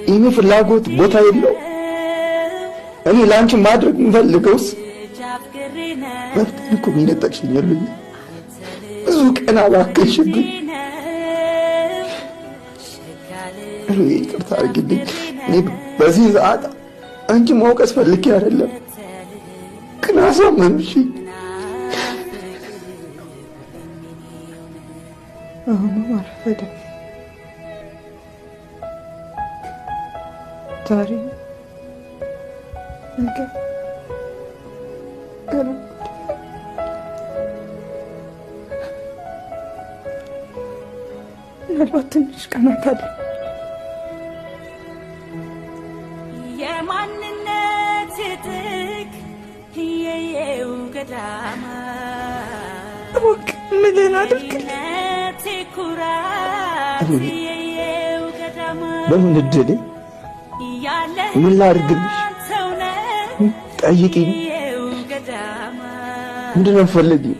ይሄ ፍላጎት ቦታ የለው። እኔ ላንቺ ማድረግ የምፈልገውስ መብቴን እኮ የሚነጠቅሽኝ የሉኝ። ብዙ ቀን አባከሽብኝ። እኔ ይቅርታ አድርጊልኝ። እኔ በዚህ ሰዓት አንቺ መውቀስ ፈልጌ አይደለም፣ ግን አሳመምሽኝ። አሁንም አልረፈደም። ዛሬ ነገ ገና ምናልባት ትንሽ ቀናት አለ። የማንነት ጥግ የየው ገዳማ ወቅ ምልን አድርግልኝ። በምን እድሌ ምን ላድርግልሽ? ጠይቂኝ። ምንድን ነው የምትፈልጊው?